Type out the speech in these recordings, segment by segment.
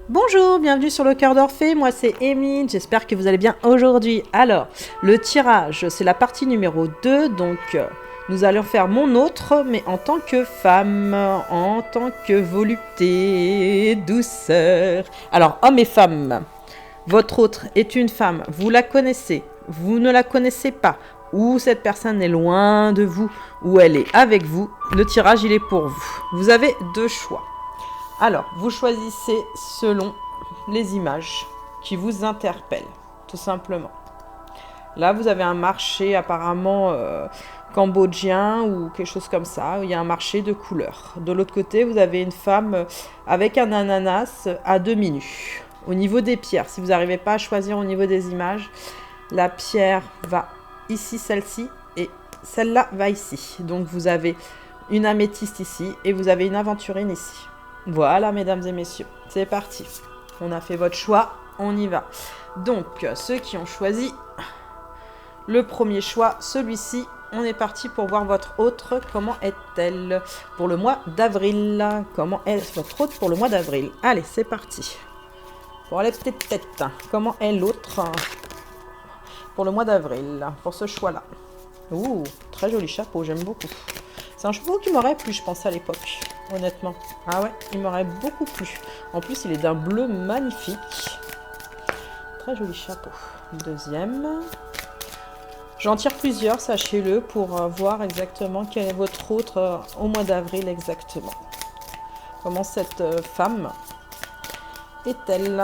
Bonjour, bienvenue sur le cœur d'Orphée, moi c'est Émile, j'espère que vous allez bien aujourd'hui. Alors, le tirage, c'est la partie numéro 2, donc nous allons faire mon autre, mais en tant que femme, en tant que volupté, douceur. Alors, hommes et femmes, votre autre est une femme, vous la connaissez, vous ne la connaissez pas, ou cette personne est loin de vous, ou elle est avec vous, le tirage il est pour vous. Vous avez deux choix. Alors, vous choisissez selon les images qui vous interpellent, tout simplement. Là, vous avez un marché apparemment cambodgien ou quelque chose comme ça. Il y a un marché de couleurs. De l'autre côté, vous avez une femme avec un ananas à demi nu. Au niveau des pierres, si vous n'arrivez pas à choisir au niveau des images, la pierre va ici, celle-ci, et celle-là va ici. Donc, vous avez une améthyste ici et vous avez une aventurine ici. Voilà, mesdames et messieurs, c'est parti. On a fait votre choix, on y va. Donc, ceux qui ont choisi le premier choix, celui-ci, on est parti pour voir votre autre. Comment est-elle pour le mois d'avril? Comment est votre autre pour le mois d'avril? Allez, c'est parti. Pour les petites têtes, comment est l'autre pour le mois d'avril, pour ce choix-là? Ouh, très joli chapeau, j'aime beaucoup. C'est un chapeau qui m'aurait plu, je pense, à l'époque, honnêtement. Ah ouais, il m'aurait beaucoup plu. En plus, il est d'un bleu magnifique. Très joli chapeau. Deuxième. J'en tire plusieurs, sachez-le, pour voir exactement quel est votre autre au mois d'avril exactement. Comment cette femme est-elle?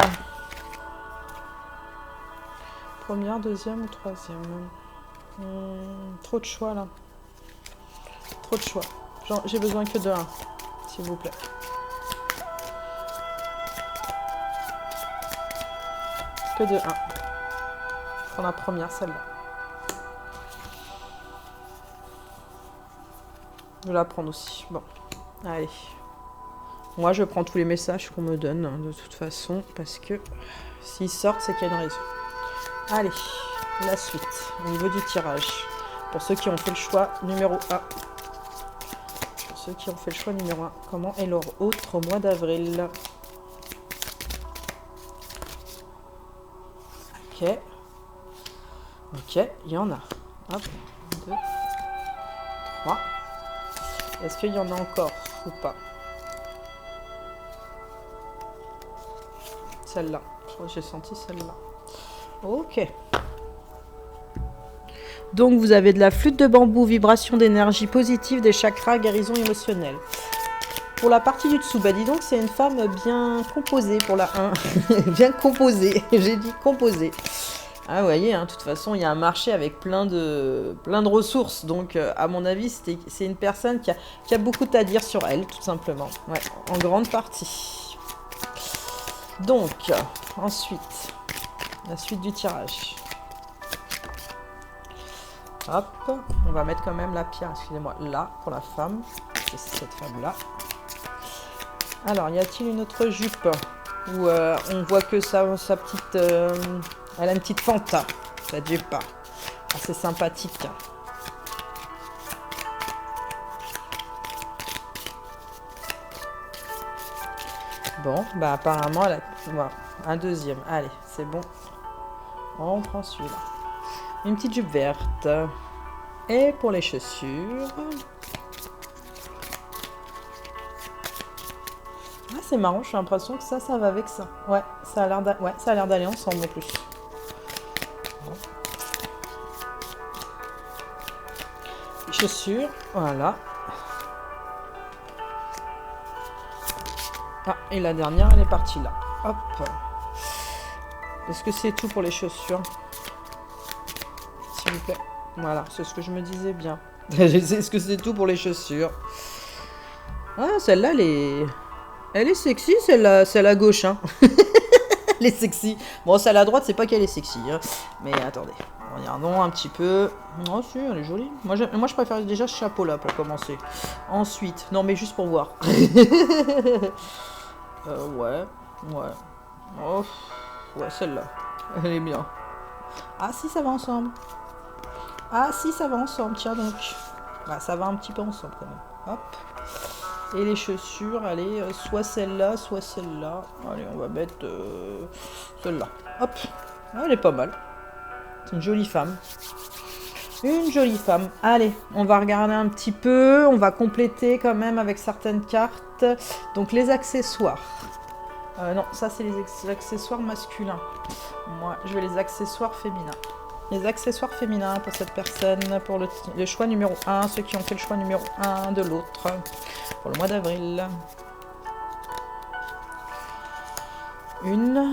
Première, deuxième ou troisième? Trop de choix, là. Trop de choix. J'ai besoin que de 1, s'il vous plaît. Que de 1. Je prends la première, celle-là. Je vais la prendre aussi. Bon, allez. Moi, je prends tous les messages qu'on me donne, hein, de toute façon, parce que s'ils sortent, c'est qu'il y a une raison. Allez, la suite, au niveau du tirage. Pour ceux qui ont fait le choix numéro 1. Ceux qui ont fait le choix numéro 1. Comment est leur autre au mois d'avril? Ok. Ok, il y en a. Hop, 2, 3. Est-ce qu'il y en a encore ou pas? Celle-là. Je crois que j'ai senti celle-là. Ok. Donc vous avez de la flûte de bambou, vibration d'énergie positive, des chakras, guérison émotionnelle. Pour la partie du dessous, bah dis donc c'est une femme bien composée pour la 1. Bien composée, j'ai dit composée. Ah vous voyez, hein, de toute façon il y a un marché avec plein de ressources. Donc à mon avis c'est une personne qui a beaucoup à dire sur elle, tout simplement. Ouais, en grande partie. Donc, ensuite, la suite du tirage. Hop, on va mettre quand même la pierre, excusez-moi, là, pour la femme. C'est cette femme-là. Alors, y a-t-il une autre jupe où on voit que sa petite... elle a une petite fanta, cette jupe. Assez sympathique. Bon, bah apparemment, elle a... Voilà, un deuxième. Allez, c'est bon. On prend celui-là. Une petite jupe verte. Et pour les chaussures... Ah, c'est marrant, j'ai l'impression que ça va avec ça. Ouais, ça a l'air d'aller ensemble en plus. Bon. Les chaussures, voilà. Ah, et la dernière, elle est partie là. Hop. Est-ce que c'est tout pour les chaussures? S'il vous plaît. Voilà, c'est ce que je me disais bien. Est-ce que c'est tout pour les chaussures? Ah, celle-là, elle est sexy, celle-là à gauche. Hein. Elle est sexy. Bon, celle à droite, c'est pas qu'elle est sexy. Hein. Mais attendez, regardons un petit peu. Oh, si, elle est jolie. Moi, je préfère déjà ce chapeau-là pour commencer. Ensuite, non, mais juste pour voir. Ouais. Oh, ouais, celle-là. Elle est bien. Ah, si, ça va ensemble. Ah, si, ça va ensemble. Tiens donc. Bah, ça va un petit peu ensemble quand même. Hop. Et les chaussures, allez, soit celle-là, soit celle-là. Allez, on va mettre celle-là. Hop, ah, elle est pas mal. C'est une jolie femme. Une jolie femme. Allez, on va regarder un petit peu. On va compléter quand même avec certaines cartes. Donc les accessoires. Non, ça c'est les accessoires masculins. Moi, je veux les accessoires féminins. Les accessoires féminins pour cette personne, pour le choix numéro 1, ceux qui ont fait le choix numéro 1 de l'autre, pour le mois d'avril. Une.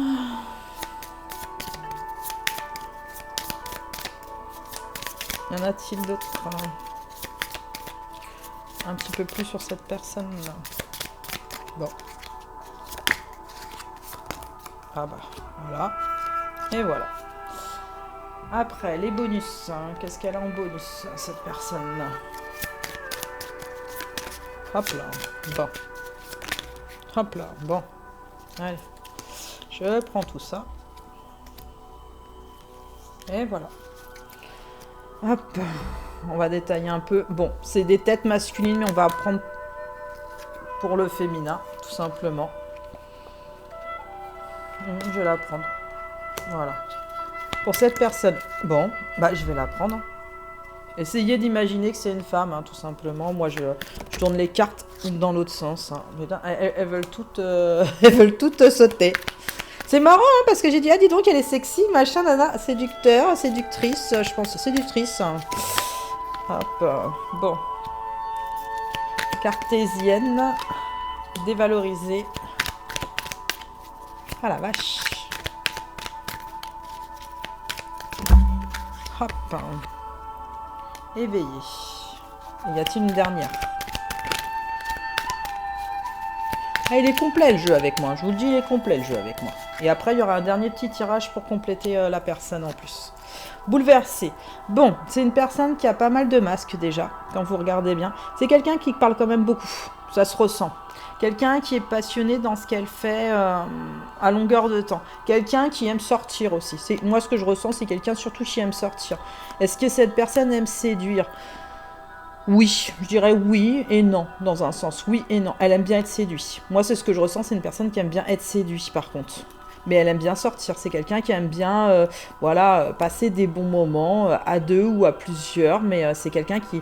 Y en a-t-il d'autres? Un petit peu plus sur cette personne-là. Bon. Ah bah, voilà. Et voilà. Après, les bonus. Qu'est-ce qu'elle a en bonus, cette personne-là? Hop là. Bon. Hop là. Bon. Allez. Je prends tout ça. Et voilà. Hop. On va détailler un peu. Bon, c'est des têtes masculines, mais on va prendre pour le féminin, tout simplement. Je vais la prendre. Voilà. Pour cette personne, bon, bah je vais la prendre. Essayez d'imaginer que c'est une femme, hein, tout simplement. Moi, je tourne les cartes dans l'autre sens. Hein. Mais là, elles veulent toutes, elles veulent toutes sauter. C'est marrant, hein, parce que j'ai dit, ah, dis donc, elle est sexy, machin, nana, séducteur, séductrice, je pense, séductrice. Hein. Hop, bon. Cartésienne, dévalorisée. Ah la vache. Hop. Éveillé. Y a-t-il une dernière? Ah, il est complet le jeu avec moi. Je vous le dis, il est complet le jeu avec moi. Et après, il y aura un dernier petit tirage pour compléter la personne en plus. Bouleversé. Bon, c'est une personne qui a pas mal de masques déjà, quand vous regardez bien. C'est quelqu'un qui parle quand même beaucoup. Ça se ressent. Quelqu'un qui est passionné dans ce qu'elle fait à longueur de temps. Quelqu'un qui aime sortir aussi. Moi, ce que je ressens, c'est quelqu'un surtout qui aime sortir. Est-ce que cette personne aime séduire? Oui, je dirais oui et non, dans un sens. Oui et non. Elle aime bien être séduite. Moi, c'est ce que je ressens, c'est une personne qui aime bien être séduite, par contre. Mais elle aime bien sortir. C'est quelqu'un qui aime bien voilà, passer des bons moments à deux ou à plusieurs. Mais c'est quelqu'un qui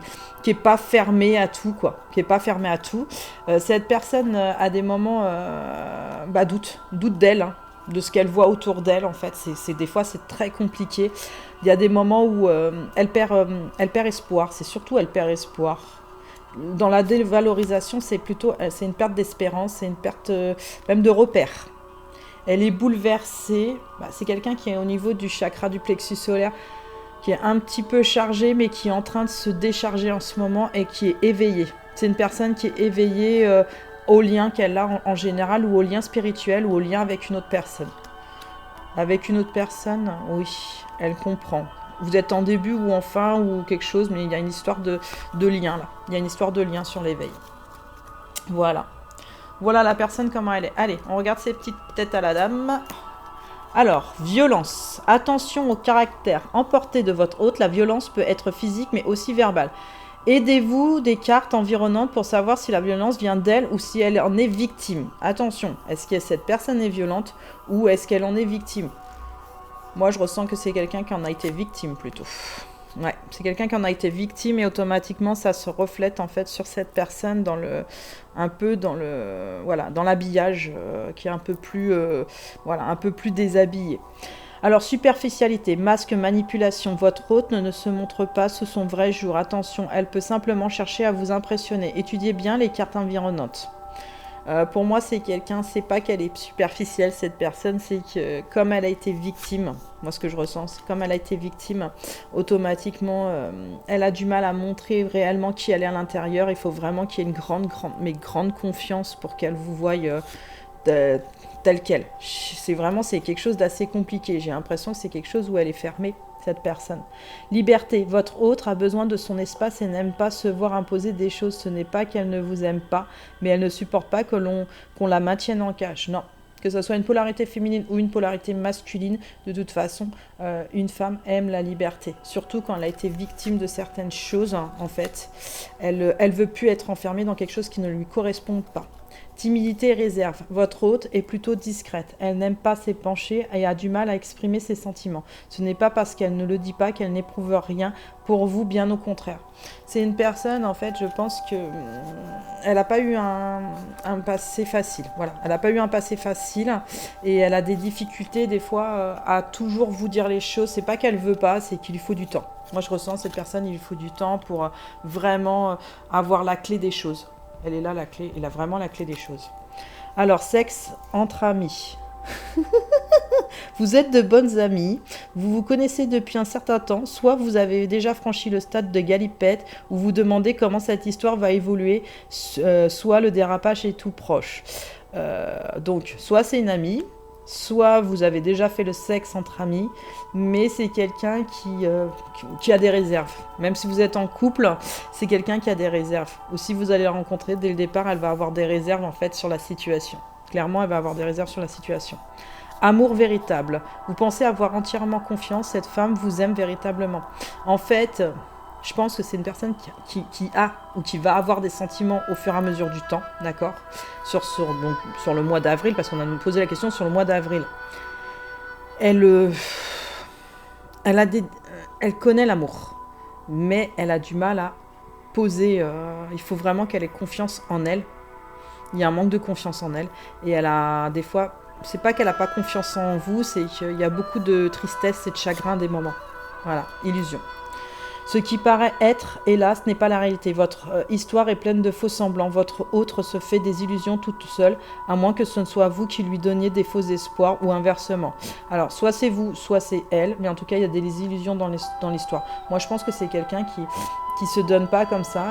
est pas fermé à tout, quoi. Qui est pas fermé à tout. Cette personne a des moments doute d'elle, hein, de ce qu'elle voit autour d'elle, en fait. Des fois, c'est très compliqué. Il y a des moments où elle perd espoir. C'est surtout elle perd espoir. Dans la dévalorisation, c'est une perte d'espérance, c'est une perte même de repère. Elle est bouleversée. C'est quelqu'un qui est au niveau du chakra du plexus solaire, qui est un petit peu chargé, mais qui est en train de se décharger en ce moment et qui est éveillée. C'est une personne qui est éveillée au lien qu'elle a en général, ou au lien spirituel, ou au lien avec une autre personne. Avec une autre personne, oui, elle comprend. Vous êtes en début ou en fin ou quelque chose, mais il y a une histoire de lien là. Il y a une histoire de lien sur l'éveil. Voilà. Voilà la personne, comment elle est. Allez, on regarde ses petites têtes à la dame. Alors, violence. Attention au caractère emporté de votre hôte. La violence peut être physique, mais aussi verbale. Aidez-vous des cartes environnantes pour savoir si la violence vient d'elle ou si elle en est victime. Attention, est-ce que cette personne est violente ou est-ce qu'elle en est victime? Moi, je ressens que c'est quelqu'un qui en a été victime plutôt. Ouais, c'est quelqu'un qui en a été victime et automatiquement ça se reflète en fait sur cette personne dans l'habillage qui est un peu plus déshabillé. Alors superficialité, masque, manipulation, votre hôte ne se montre pas sous son vrai jour. Attention, elle peut simplement chercher à vous impressionner. Étudiez bien les cartes environnantes. Pour moi, c'est quelqu'un, c'est pas qu'elle est superficielle, cette personne, c'est que comme elle a été victime, moi ce que je ressens, c'est comme elle a été victime, automatiquement, elle a du mal à montrer réellement qui elle est à l'intérieur. Il faut vraiment qu'il y ait une grande confiance pour qu'elle vous voie telle qu'elle. C'est quelque chose d'assez compliqué. J'ai l'impression que c'est quelque chose où elle est fermée, cette personne. Liberté. Votre autre a besoin de son espace et n'aime pas se voir imposer des choses. Ce n'est pas qu'elle ne vous aime pas, mais elle ne supporte pas qu'on la maintienne en cage. Non. que ce soit une polarité féminine ou une polarité masculine, de toute façon, une femme aime la liberté. Surtout quand elle a été victime de certaines choses, hein, en fait. Elle veut plus être enfermée dans quelque chose qui ne lui correspond pas. Timidité et réserve. Votre hôte est plutôt discrète. Elle n'aime pas s'épancher et a du mal à exprimer ses sentiments. Ce n'est pas parce qu'elle ne le dit pas qu'elle n'éprouve rien pour vous, bien au contraire. C'est une personne, en fait, je pense que elle n'a pas eu un passé facile. Voilà, elle n'a pas eu un passé facile et elle a des difficultés des fois à toujours vous dire les choses. C'est pas qu'elle veut pas, c'est qu'il lui faut du temps. Moi, je ressens cette personne, il lui faut du temps pour vraiment avoir la clé des choses. Elle est là, la clé. Elle a vraiment la clé des choses. Alors, sexe entre amis. Vous êtes de bonnes amies. Vous vous connaissez depuis un certain temps. Soit vous avez déjà franchi le stade de galipette, où vous demandez comment cette histoire va évoluer. Soit le dérapage est tout proche. Donc, soit c'est une amie. Soit vous avez déjà fait le sexe entre amis, mais c'est quelqu'un qui a des réserves. Même si vous êtes en couple, c'est quelqu'un qui a des réserves. Ou si vous allez la rencontrer, dès le départ, elle va avoir des réserves en fait sur la situation. Clairement, elle va avoir des réserves sur la situation. Amour véritable. Vous pensez avoir entièrement confiance, cette femme vous aime véritablement. En fait, je pense que c'est une personne qui a ou qui va avoir des sentiments au fur et à mesure du temps, d'accord, sur le mois d'avril, parce qu'on a posé la question sur le mois d'avril. Elle connaît l'amour, mais elle a du mal à poser. Il faut vraiment qu'elle ait confiance en elle. Il y a un manque de confiance en elle. Et elle a des fois, c'est pas qu'elle n'a pas confiance en vous, c'est qu'il y a beaucoup de tristesse et de chagrin des moments. Voilà, illusion. Ce qui paraît être, hélas, n'est pas la réalité. Votre histoire est pleine de faux semblants. Votre autre se fait des illusions toute seule, à moins que ce ne soit vous qui lui donniez des faux espoirs ou inversement. Alors, soit c'est vous, soit c'est elle, mais en tout cas, il y a des illusions dans l'histoire. Moi, je pense que c'est quelqu'un qui se donne pas comme ça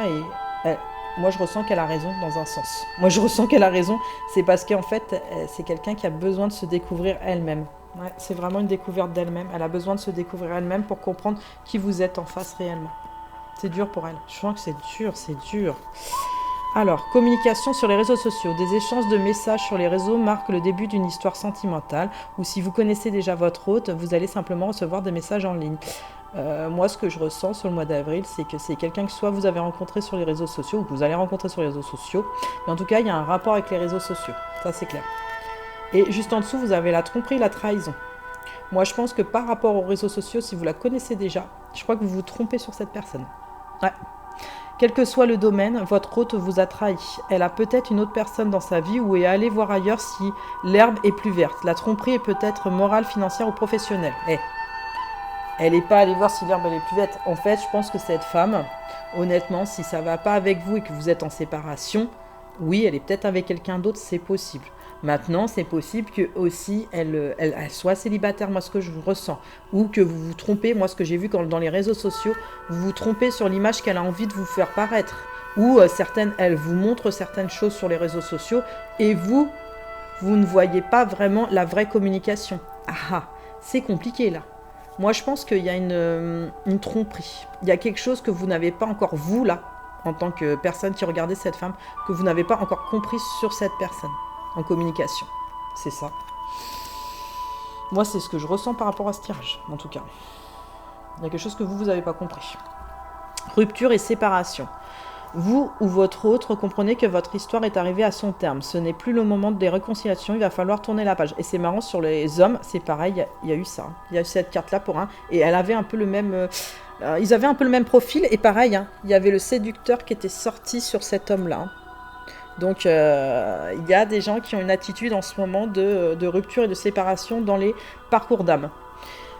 et moi, je ressens qu'elle a raison dans un sens. Moi, je ressens qu'elle a raison, c'est parce qu'en fait, c'est quelqu'un qui a besoin de se découvrir elle-même. Ouais, c'est vraiment une découverte d'elle-même. Elle a besoin de se découvrir elle-même pour comprendre qui vous êtes en face réellement. C'est dur pour elle. Je sens que c'est dur. Alors, communication sur les réseaux sociaux. Des échanges de messages sur les réseaux marquent le début d'une histoire sentimentale. Ou si vous connaissez déjà votre hôte, vous allez simplement recevoir des messages en ligne. Moi, ce que je ressens sur le mois d'avril, c'est que c'est quelqu'un que soit vous avez rencontré sur les réseaux sociaux, ou que vous allez rencontrer sur les réseaux sociaux. Mais en tout cas, il y a un rapport avec les réseaux sociaux. Ça, c'est clair. Et juste en dessous, vous avez la tromperie, la trahison. Moi, je pense que par rapport aux réseaux sociaux, si vous la connaissez déjà, je crois que vous vous trompez sur cette personne. Ouais. Quel que soit le domaine, votre hôte vous a trahi. Elle a peut-être une autre personne dans sa vie ou est allée voir ailleurs si l'herbe est plus verte. La tromperie est peut-être morale, financière ou professionnelle. Elle n'est pas allée voir si l'herbe elle est plus verte. En fait, je pense que cette femme, honnêtement, si ça ne va pas avec vous et que vous êtes en séparation, oui, elle est peut-être avec quelqu'un d'autre, c'est possible. Maintenant, c'est possible que aussi elle soit célibataire, moi ce que je vous ressens, ou que vous vous trompez, moi ce que j'ai vu dans les réseaux sociaux, vous vous trompez sur l'image qu'elle a envie de vous faire paraître, ou elle vous montre certaines choses sur les réseaux sociaux, et vous ne voyez pas vraiment la vraie communication. Ah, c'est compliqué là. Moi je pense qu'il y a une tromperie, il y a quelque chose que vous n'avez pas encore, vous là, en tant que personne qui regardait cette femme, que vous n'avez pas encore compris sur cette personne. En communication, c'est ça. Moi, c'est ce que je ressens par rapport à ce tirage, en tout cas. Il y a quelque chose que vous n'avez pas compris. Rupture et séparation. Vous ou votre autre comprenez que votre histoire est arrivée à son terme. Ce n'est plus le moment des réconciliations, il va falloir tourner la page. Et c'est marrant, sur les hommes, c'est pareil, il y a eu ça. Il y a eu cette carte-là pour un. Et elle avait un peu le même... ils avaient un peu le même profil, et pareil, il y avait le séducteur qui était sorti sur cet homme-là. Donc, il y a des gens qui ont une attitude en ce moment de rupture et de séparation dans les parcours d'âme.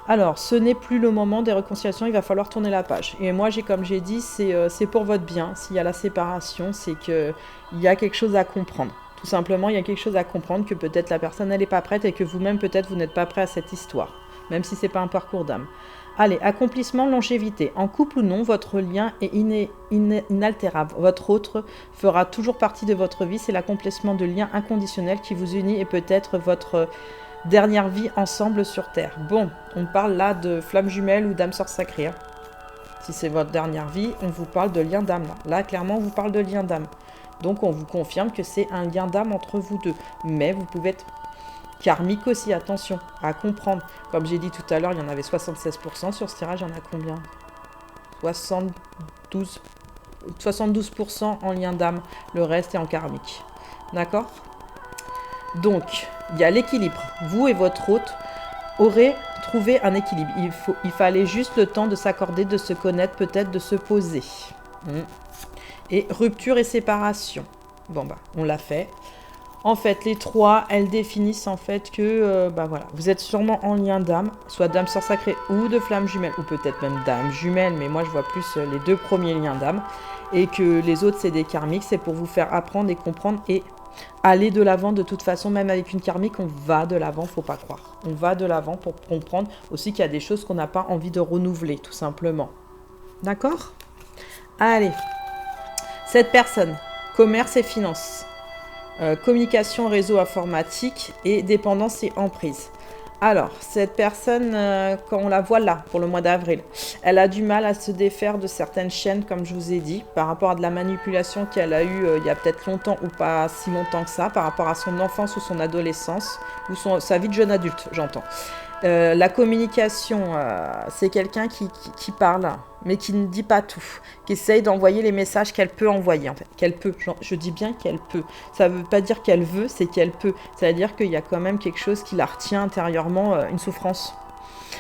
Alors, ce n'est plus le moment des réconciliations, il va falloir tourner la page. Et moi, comme j'ai dit, c'est pour votre bien. S'il y a la séparation, c'est qu'il y a quelque chose à comprendre. Tout simplement, il y a quelque chose à comprendre, que peut-être la personne, elle n'est pas prête et que vous-même, peut-être, vous n'êtes pas prêt à cette histoire. Même si ce n'est pas un parcours d'âme. Allez, accomplissement, longévité. En couple ou non, votre lien est inaltérable. Votre autre fera toujours partie de votre vie. C'est l'accomplissement de liens inconditionnels qui vous unit et peut-être votre dernière vie ensemble sur Terre. Bon, on parle là de flamme jumelle ou d'âme sœur sacrée. Hein. Si c'est votre dernière vie, on vous parle de lien d'âme. Là, clairement, on vous parle de lien d'âme. Donc, on vous confirme que c'est un lien d'âme entre vous deux. Mais vous pouvez être Karmique aussi, attention, à comprendre. Comme j'ai dit tout à l'heure, il y en avait 76%. Sur ce tirage, il y en a combien? 72% en lien d'âme. Le reste est en karmique. D'accord? Donc, il y a l'équilibre. Vous et votre hôte aurez trouvé un équilibre. Il fallait juste le temps de s'accorder, de se connaître, peut-être de se poser. Et rupture et séparation. Bon, bah, on l'a fait. En fait, les trois, elles définissent en fait que, voilà, vous êtes sûrement en lien d'âme, soit d'âme sœur sacrée ou de flamme jumelle, ou peut-être même d'âme jumelle, mais moi je vois plus les deux premiers liens d'âme, et que les autres c'est des karmiques, c'est pour vous faire apprendre et comprendre et aller de l'avant. De toute façon, même avec une karmique, on va de l'avant, faut pas croire. On va de l'avant pour comprendre aussi qu'il y a des choses qu'on n'a pas envie de renouveler, tout simplement. D'accord? Allez, cette personne, commerce et finances. Communication, réseau informatique et dépendance et emprise. Alors, cette personne, quand on la voit là, pour le mois d'avril, elle a du mal à se défaire de certaines chaînes, comme je vous ai dit, par rapport à de la manipulation qu'elle a eue il y a peut-être longtemps ou pas si longtemps que ça, par rapport à son enfance ou son adolescence, ou sa vie de jeune adulte, j'entends. La communication, c'est quelqu'un qui parle, mais qui ne dit pas tout, qui essaye d'envoyer les messages qu'elle peut envoyer, en fait. Qu'elle peut, je dis bien qu'elle peut. Ça ne veut pas dire qu'elle veut, c'est qu'elle peut. Ça veut dire qu'il y a quand même quelque chose qui la retient intérieurement, une souffrance.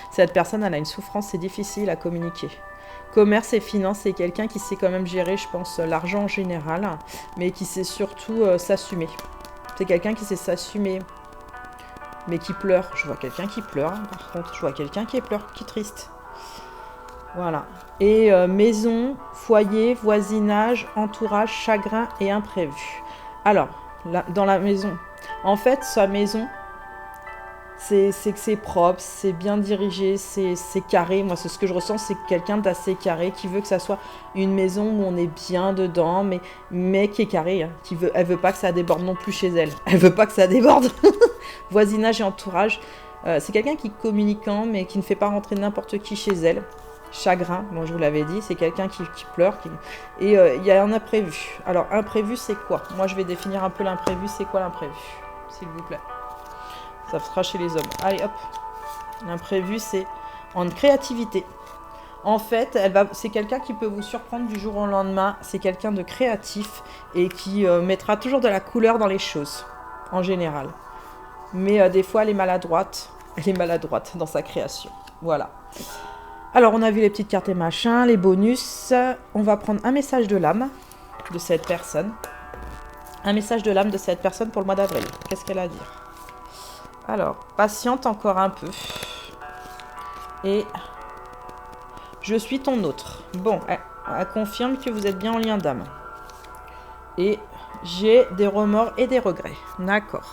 Cette personne, elle a une souffrance, c'est difficile à communiquer. Commerce et finance, c'est quelqu'un qui sait quand même gérer, je pense, l'argent en général, mais qui sait surtout s'assumer. C'est quelqu'un qui sait s'assumer, mais qui pleure. Je vois quelqu'un qui pleure, par contre. Je vois quelqu'un qui pleure, qui est triste. Voilà. Et maison, foyer, voisinage, entourage, chagrin et imprévu. Alors, là, dans la maison, en fait, sa maison, c'est que c'est propre, c'est bien dirigé, c'est carré. Moi, c'est ce que je ressens, c'est quelqu'un d'assez carré, qui veut que ça soit une maison où on est bien dedans, mais qui est carré. Hein, elle veut pas que ça déborde non plus chez elle. Elle veut pas que ça déborde. Voisinage et entourage. C'est quelqu'un qui est communicant, mais qui ne fait pas rentrer n'importe qui chez elle. Chagrin, bon, je vous l'avais dit, c'est quelqu'un qui pleure. Et il y a un imprévu. Alors, imprévu, c'est quoi? Moi, je vais définir un peu l'imprévu. C'est quoi l'imprévu, s'il vous plaît? Ça sera chez les hommes. Allez, hop. L'imprévu, c'est en créativité. En fait, c'est quelqu'un qui peut vous surprendre du jour au lendemain. C'est quelqu'un de créatif et qui mettra toujours de la couleur dans les choses, en général. Mais des fois, elle est maladroite. Elle est maladroite dans sa création. Voilà. Alors, on a vu les petites cartes et machins, les bonus. On va prendre un message de l'âme de cette personne. Un message de l'âme de cette personne pour le mois d'avril. Qu'est-ce qu'elle a à dire? Alors, patiente encore un peu. Et je suis ton autre. Bon, elle confirme que vous êtes bien en lien d'âme. Et j'ai des remords et des regrets. D'accord.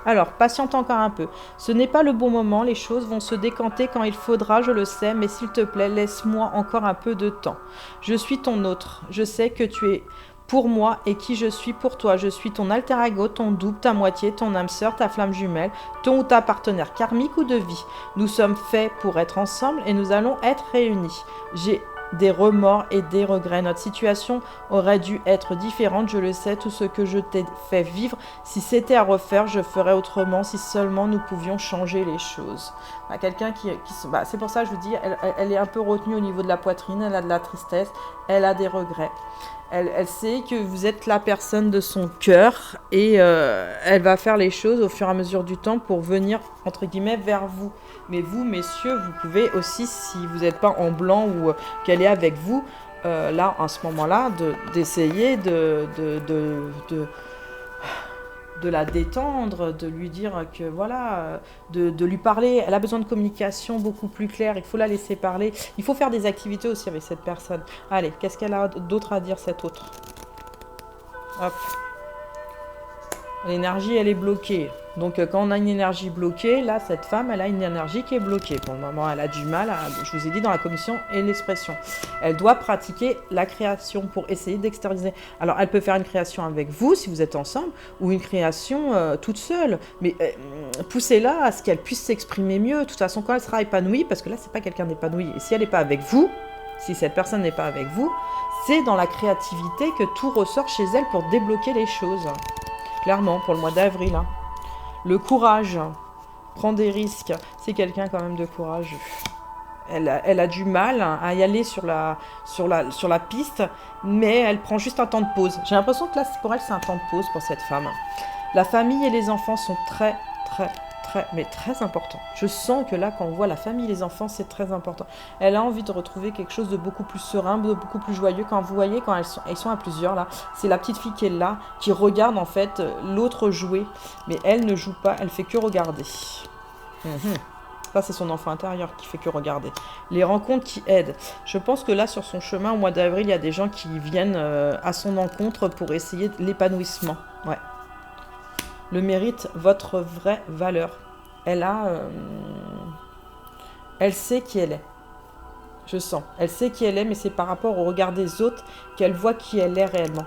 Alors, patiente encore un peu. Ce n'est pas le bon moment, les choses vont se décanter quand il faudra, je le sais, mais s'il te plaît, laisse-moi encore un peu de temps. Je suis ton autre. Je sais que tu es pour moi et qui je suis pour toi. Je suis ton alter ego, ton double, ta moitié, ton âme sœur, ta flamme jumelle, ton ou ta partenaire karmique ou de vie. Nous sommes faits pour être ensemble et nous allons être réunis. J'ai des remords et des regrets. Notre situation aurait dû être différente, je le sais. Tout ce que je t'ai fait vivre, si c'était à refaire, je ferais autrement, si seulement nous pouvions changer les choses. Quelqu'un c'est pour ça que je vous dis, elle est un peu retenue au niveau de la poitrine, elle a de la tristesse, elle a des regrets. Elle sait que vous êtes la personne de son cœur et elle va faire les choses au fur et à mesure du temps pour venir, entre guillemets, vers vous. Mais vous, messieurs, vous pouvez aussi, si vous n'êtes pas en blanc ou qu'elle est avec vous, là, à ce moment-là, d'essayer de la détendre, de lui dire que voilà, de lui parler. Elle a besoin de communication beaucoup plus claire, il faut la laisser parler. Il faut faire des activités aussi avec cette personne. Allez, qu'est-ce qu'elle a d'autre à dire, cette autre? Hop. L'énergie, elle est bloquée. Donc, quand on a une énergie bloquée, là, cette femme, elle a une énergie qui est bloquée. Pour le moment, elle a du mal, je vous ai dit, dans la communication et l'expression. Elle doit pratiquer la création pour essayer d'extérioriser. Alors, elle peut faire une création avec vous, si vous êtes ensemble, ou une création toute seule. Mais poussez-la à ce qu'elle puisse s'exprimer mieux. De toute façon, quand elle sera épanouie, parce que là, c'est pas quelqu'un d'épanoui. Et si elle n'est pas avec vous, si cette personne n'est pas avec vous, c'est dans la créativité que tout ressort chez elle pour débloquer les choses. Clairement, pour le mois d'avril. Hein. Le courage. prend des risques. C'est quelqu'un quand même de courageux. Elle a du mal à y aller sur la piste, mais elle prend juste un temps de pause. J'ai l'impression que là, pour elle, c'est un temps de pause pour cette femme. La famille et les enfants sont très importants. Je sens que là, quand on voit la famille et les enfants, c'est très important. Elle a envie de retrouver quelque chose de beaucoup plus serein, de beaucoup plus joyeux. Quand vous voyez, quand elles sont à plusieurs, là, c'est la petite fille qui est là, qui regarde en fait l'autre jouer. Mais elle ne joue pas, elle fait que regarder. Ça, c'est son enfant intérieur qui fait que regarder. Les rencontres qui aident. Je pense que là, sur son chemin, au mois d'avril, il y a des gens qui viennent à son encontre pour essayer l'épanouissement. Ouais. Le mérite, votre vraie valeur. Elle sait qui elle est. Je sens. Elle sait qui elle est, mais c'est par rapport au regard des autres qu'elle voit qui elle est réellement.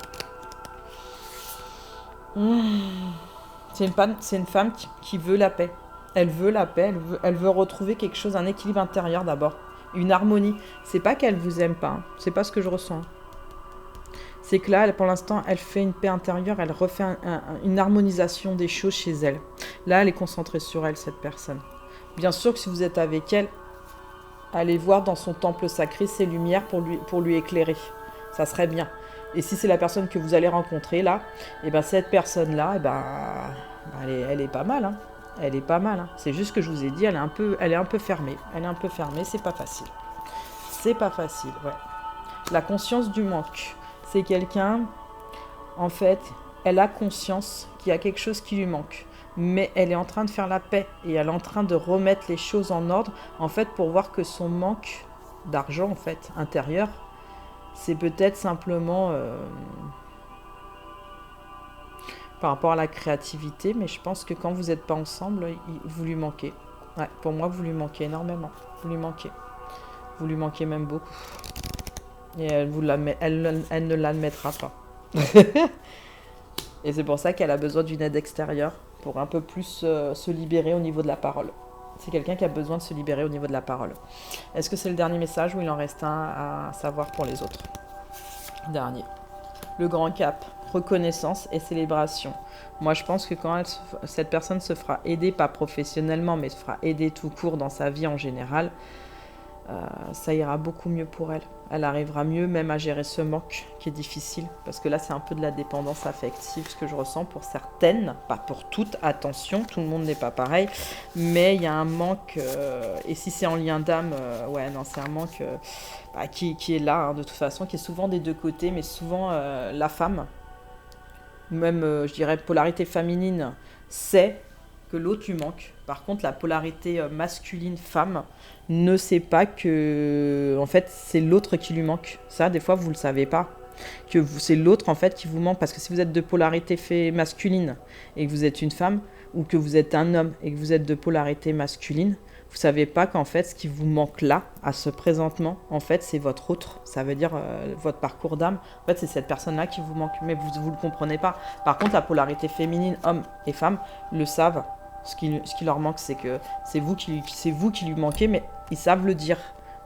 C'est une femme qui veut la paix. Elle veut la paix, elle veut retrouver quelque chose, un équilibre intérieur d'abord, une harmonie. C'est pas qu'elle vous aime pas, hein. C'est pas ce que je ressens. C'est que là, pour l'instant, elle fait une paix intérieure, elle refait une harmonisation des choses chez elle. Là, elle est concentrée sur elle, cette personne. Bien sûr que si vous êtes avec elle, allez voir dans son temple sacré ses lumières pour lui éclairer. Ça serait bien. Et si c'est la personne que vous allez rencontrer là, et ben cette personne-là, elle est pas mal, hein. Elle est pas mal, hein. C'est juste que je vous ai dit, elle est un peu fermée. Elle est un peu fermée, c'est pas facile. C'est pas facile, ouais. La conscience du manque. C'est quelqu'un, en fait, elle a conscience qu'il y a quelque chose qui lui manque. Mais elle est en train de faire la paix et elle est en train de remettre les choses en ordre, en fait, pour voir que son manque d'argent, en fait, intérieur, c'est peut-être simplement... par rapport à la créativité, mais je pense que quand vous n'êtes pas ensemble, vous lui manquez. Ouais, pour moi, vous lui manquez énormément. Vous lui manquez. Vous lui manquez même beaucoup. Et elle ne l'admettra pas. Et c'est pour ça qu'elle a besoin d'une aide extérieure pour un peu plus se libérer au niveau de la parole. C'est quelqu'un qui a besoin de se libérer au niveau de la parole. Est-ce que c'est le dernier message ou il en reste un à savoir pour les autres? Dernier. Le grand cap, reconnaissance et célébration. Moi, je pense que quand cette personne se fera aider, pas professionnellement, mais se fera aider tout court dans sa vie en général, ça ira beaucoup mieux pour elle. Elle arrivera mieux même à gérer ce manque qui est difficile. Parce que là, c'est un peu de la dépendance affective, ce que je ressens pour certaines, pas pour toutes, attention, tout le monde n'est pas pareil. Mais il y a un manque, et si c'est en lien d'âme, c'est un manque qui est là, hein, de toute façon, qui est souvent des deux côtés, mais souvent la femme, même, je dirais, polarité féminine, sait que l'autre lui manque. Par contre, la polarité masculine-femme ne sait pas que, en fait, c'est l'autre qui lui manque. Ça, des fois, vous ne le savez pas. Que c'est l'autre, en fait, qui vous manque. Parce que si vous êtes de polarité masculine et que vous êtes une femme, ou que vous êtes un homme et que vous êtes de polarité masculine, vous ne savez pas qu'en fait, ce qui vous manque là, à ce présentement, en fait, c'est votre autre. Ça veut dire votre parcours d'âme. En fait, c'est cette personne-là qui vous manque. Mais vous ne le comprenez pas. Par contre, la polarité féminine, homme et femme, le savent. Ce qui leur manque, c'est que c'est vous qui lui manquez, mais ils savent le dire.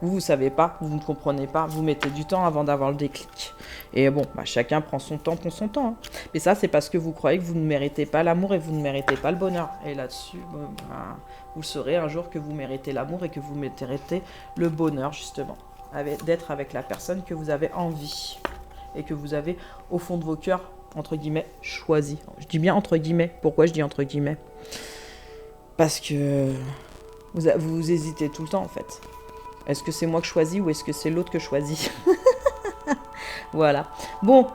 Vous ne savez pas, vous ne comprenez pas, vous mettez du temps avant d'avoir le déclic. Et bon, chacun prend son temps pour son temps. Hein. Mais ça, c'est parce que vous croyez que vous ne méritez pas l'amour et vous ne méritez pas le bonheur. Et là-dessus, vous saurez un jour que vous méritez l'amour et que vous méritez le bonheur, justement. D'être avec la personne que vous avez envie. Et que vous avez, au fond de vos cœurs, entre guillemets, choisi. Je dis bien entre guillemets. Pourquoi je dis entre guillemets ? Parce que vous hésitez tout le temps, en fait. Est-ce que c'est moi que je choisis ou est-ce que c'est l'autre que je choisis? Voilà. Bon,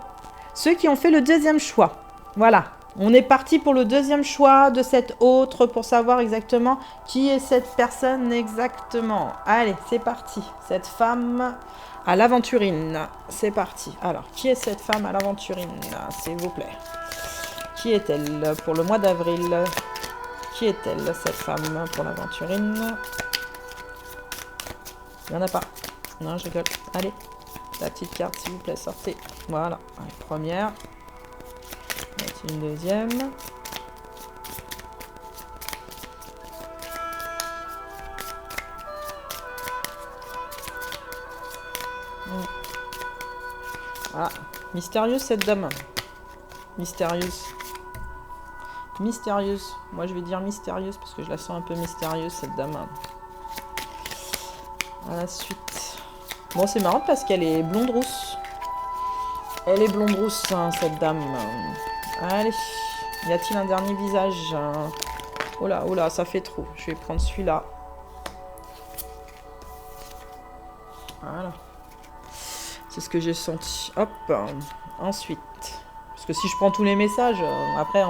ceux qui ont fait le deuxième choix. Voilà. On est parti pour le deuxième choix de cette autre pour savoir exactement qui est cette personne exactement. Allez, c'est parti. Cette femme à l'aventurine. C'est parti. Alors, qui est cette femme à l'aventurine, s'il vous plaît? Qui est-elle pour le mois d'avril? Qui est-elle, cette femme, pour l'aventurine? Il n'y en a pas. Non, je rigole. Allez, la petite carte, s'il vous plaît, sortez. Voilà, allez, première. Une deuxième. Voilà, mystérieuse cette dame. Mystérieuse. Mystérieuse. Moi, je vais dire mystérieuse parce que je la sens un peu mystérieuse, cette dame. À la suite. Bon, c'est marrant parce qu'elle est blonde rousse. Elle est blonde rousse, hein, cette dame. Allez. Y a-t-il un dernier visage? Oh là, ça fait trop. Je vais prendre celui-là. Voilà. C'est ce que j'ai senti. Hop. Ensuite. Parce que si je prends tous les messages, après,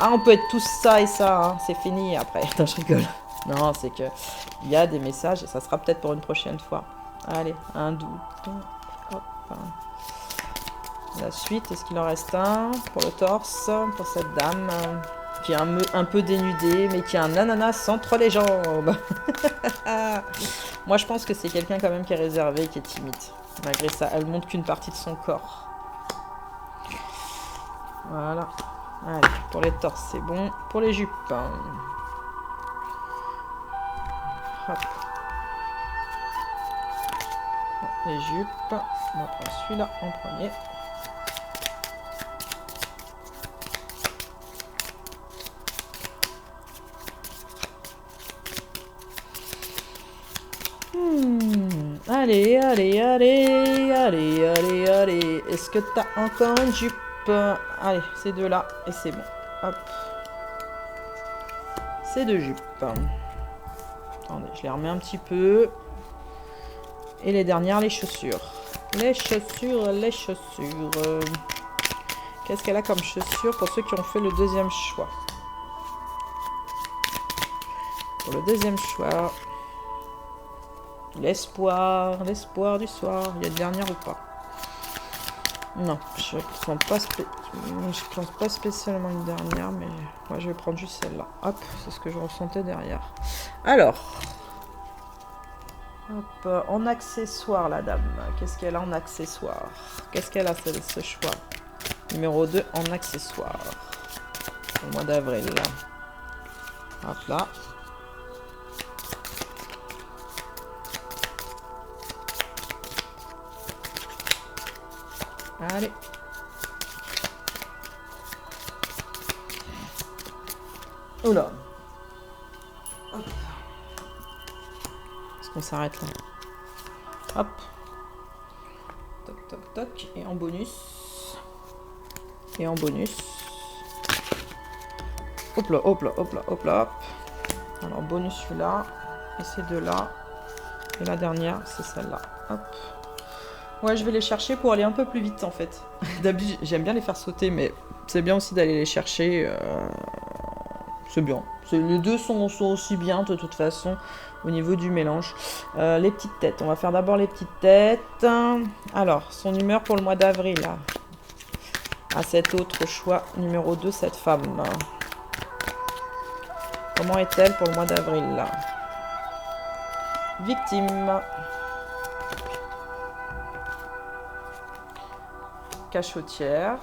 on peut être tous ça et ça. Hein. C'est fini après. Non, je rigole. Non, c'est que il y a des messages et ça sera peut-être pour une prochaine fois. Allez, un doute. Hop. La suite, est-ce qu'il en reste un pour le torse, pour cette dame qui est un peu dénudée, mais qui a un ananas entre les jambes. Moi, je pense que c'est quelqu'un quand même qui est réservé, qui est timide. Malgré ça, elle montre qu'une partie de son corps. Voilà. Allez, pour les torses, c'est bon. Pour les jupes. Hop. Les jupes. On va prendre celui-là en premier. Allez. Est-ce que t'as encore une jupe? Allez, ces deux-là, et c'est bon. Hop. Ces deux jupes. Attendez, je les remets un petit peu. Et les dernières, les chaussures. Les chaussures. Qu'est-ce qu'elle a comme chaussures pour ceux qui ont fait le deuxième choix? Pour le deuxième choix... L'espoir du soir. Il y a une dernière ou pas? Non, je pense pas spécialement une dernière, mais ouais, je vais prendre juste celle-là. Hop, c'est ce que je ressentais derrière. Alors, hop, en accessoire, la dame. Qu'est-ce qu'elle a en accessoire? Qu'est-ce qu'elle a, ce choix? Numéro 2, en accessoire. Au mois d'avril. Hop là. Allez. Oula. Hop. Est-ce qu'on s'arrête là? Hop. Toc. Et en bonus. Hop là. Alors, bonus celui-là. Et ces deux-là. Et la dernière, c'est celle-là. Hop. Ouais, je vais les chercher pour aller un peu plus vite en fait. D'habitude, j'aime bien les faire sauter, mais c'est bien aussi d'aller les chercher. C'est bien. Les deux sont aussi bien de toute façon au niveau du mélange. Les petites têtes. On va faire d'abord les petites têtes. Alors, son humeur pour le mois d'avril. À cet autre choix, numéro 2, cette femme. Comment est-elle pour le mois d'avril? Victime. Cachotière.